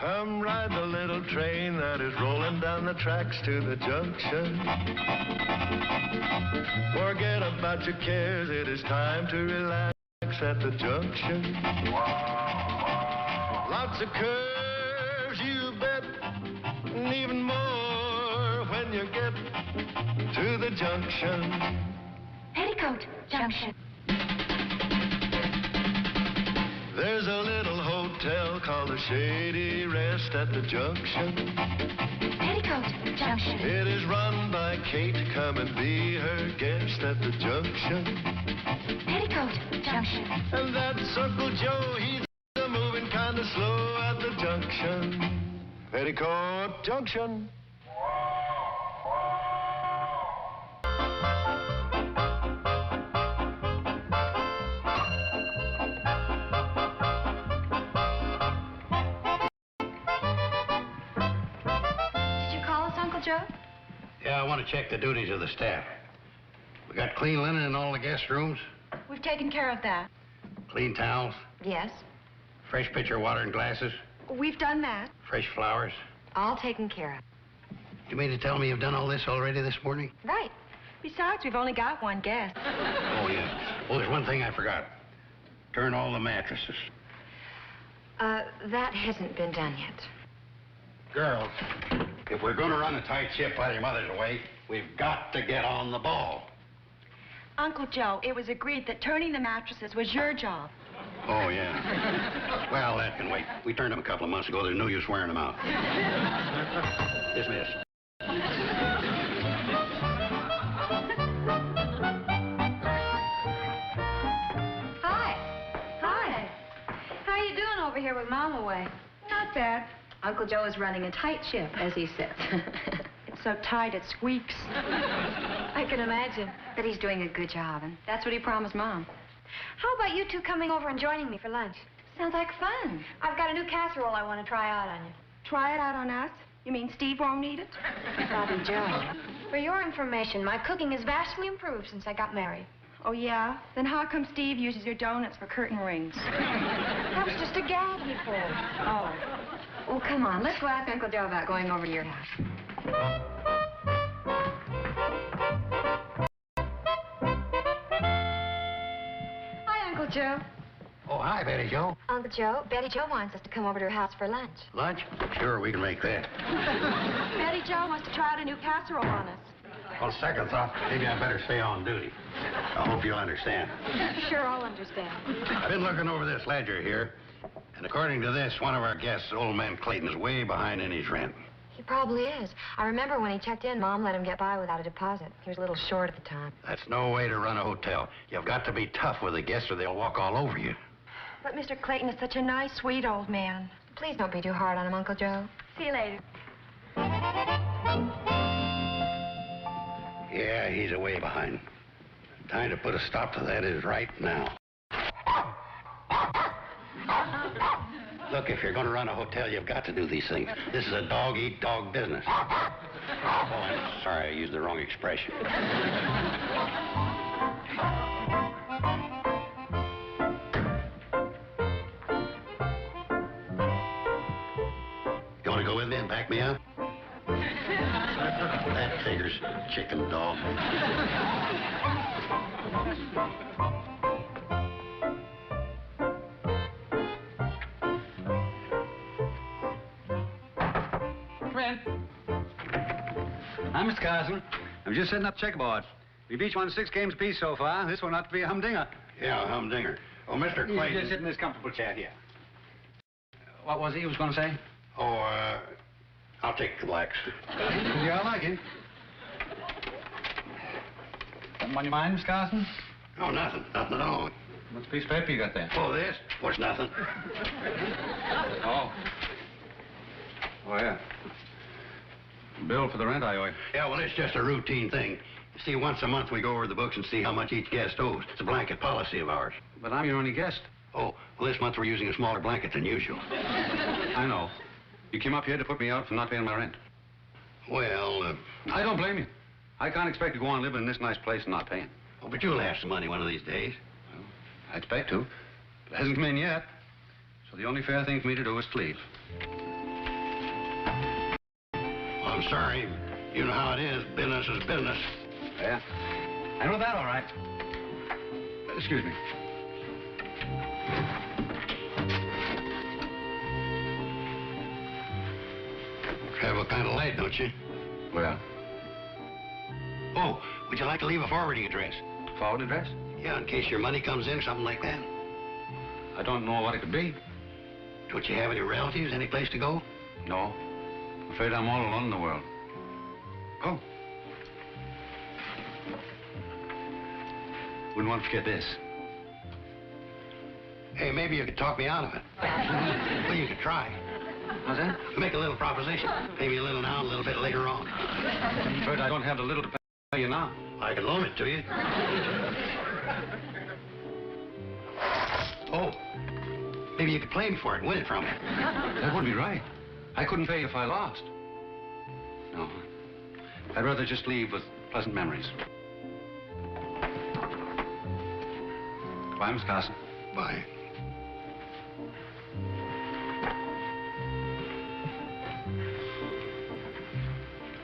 Come ride the little train that is rolling down the tracks to the junction. Forget about your cares, it is time to relax at the junction. Lots of curves, you bet, and even more when you get to the junction. Petticoat Junction. There's a little hotel called the Shady Rest at the junction. Petticoat Junction. It is run by Kate. Come and be her guest at the junction. Petticoat Junction. And that's Uncle Joe. He's moving kind of slow at the junction. Petticoat Junction. Joe? Yeah, I want to check the duties of the staff. We got clean linen in all the guest rooms? We've taken care of that. Clean towels? Yes. Fresh pitcher of water and glasses? We've done that. Fresh flowers? All taken care of. You mean to tell me you've done all this already this morning? Right. Besides, we've only got one guest. Oh, yeah. Well, there's one thing I forgot. Turn all the mattresses. That hasn't been done yet. Girls, if we're going to run a tight ship while your mother's away, we've got to get on the ball. Uncle Joe, it was agreed that turning the mattresses was your job. Oh, yeah. Well, that can wait. We turned them a couple of months ago. There's no use wearing them out. Dismiss. Hi. Hi. How are you doing over here with Mom away? Not bad. Uncle Joe is running a tight ship, as he says. It's so tight it squeaks. I can imagine. But he's doing a good job, and that's what he promised Mom. How about you two coming over and joining me for lunch? Sounds like fun. I've got a new casserole I want to try out on you. Try it out on us? You mean Steve won't eat it? Probably Joe. For your information, my cooking has vastly improved since I got married. Oh, yeah? Then how come Steve uses your donuts for curtain rings? That was just a gag he pulled. Oh. Well, come on. Let's go ask Uncle Joe about going over to your house. Hi, Uncle Joe. Oh, hi, Betty Joe. Uncle Joe, Betty Joe wants us to come over to her house for lunch. Lunch? Sure, we can make that. Betty Joe wants to try out a new casserole on us. On second thought, maybe I better stay on duty. I hope you'll understand. Sure, I'll understand. I've been looking over this ledger here, and according to this, one of our guests, old man Clayton, is way behind in his rent. He probably is. I remember when he checked in, Mom let him get by without a deposit. He was a little short at the time. That's no way to run a hotel. You've got to be tough with the guests or they'll walk all over you. But Mr. Clayton is such a nice, sweet old man. Please don't be too hard on him, Uncle Joe. See you later. Yeah, he's way behind. Time to put a stop to that is right now. Look, if you're going to run a hotel, you've got to do these things. This is a dog-eat-dog business. Oh, I'm sorry, I used the wrong expression. You want to go with me and back me up? That figures, chicken dog. Hi, Mr. Carson. I'm just setting up checkerboards. We've each won 6 games apiece so far. This one ought to be a humdinger. Yeah, a humdinger. Oh, Mr. Clayton. You just sit in this comfortable chair here. What was he was going to say? Oh, I'll take the blacks. Yeah, I like it. Something on your mind, Mr. Carson? Oh, nothing. Nothing at all. What's the piece of paper you got there? Oh, this? What's nothing? Oh. Oh, yeah. Bill for the rent I owe you. Yeah, well, it's just a routine thing. You see, once a month we go over the books and see how much each guest owes. It's a blanket policy of ours. But I'm your only guest. Oh, well, this month we're using a smaller blanket than usual. I know. You came up here to put me out for not paying my rent. Well, I don't blame you. I can't expect to go on living in this nice place and not paying. Oh, but you'll have some money one of these days. Well, I expect to. But it hasn't come in yet. So the only fair thing for me to do is to leave. Well, I'm sorry. You know how it is. Business is business. Yeah. I know that all right. Excuse me. Travel kind of late, don't you? Well, Oh, would you like to leave a forwarding address? forward address? Yeah, in case your money comes in or something like that. I don't know what it could be. Don't you have any relatives, any place to go? No. I'm afraid I'm all alone in the world. Oh. Wouldn't want to forget this. Hey, maybe you could talk me out of it. Well, you could try. How's that? Make a little proposition. Pay me a little now, a little bit later on. I'm afraid I don't have the little to pay you now. I can loan it to you. Oh, maybe you could play me for it and win it from me. That wouldn't be right. I couldn't pay if I lost. No. I'd rather just leave with pleasant memories. Goodbye, Miss Carson. Bye.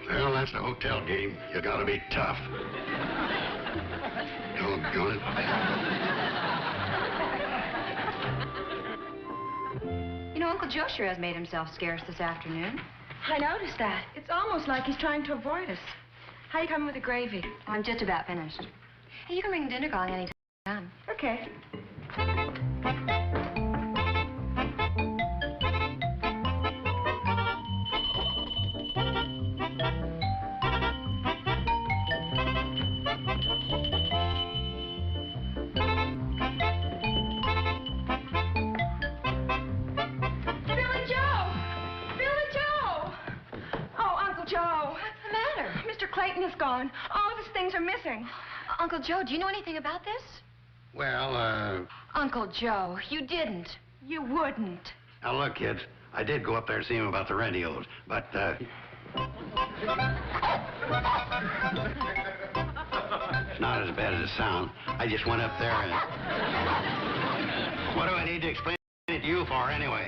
Well, that's the hotel game. You gotta be tough. Doggone it. You know, Uncle Joe sure has made himself scarce this afternoon. I noticed that. It's almost like he's trying to avoid us. How you coming with the gravy? I'm just about finished. Hey, you can bring the dinner going any time. Okay. Billy Joe! Billy Joe! Oh, Uncle Joe. What's the matter? Mr. Clayton is gone. All of his things are missing. Uncle Joe, do you know anything about this? Well, Uncle Joe, you didn't. You wouldn't. now look, kids. I did go up there to see him about the radios, but, it's not as bad as it sounds. I just went up there and... What do I need to explain it to you for, anyway?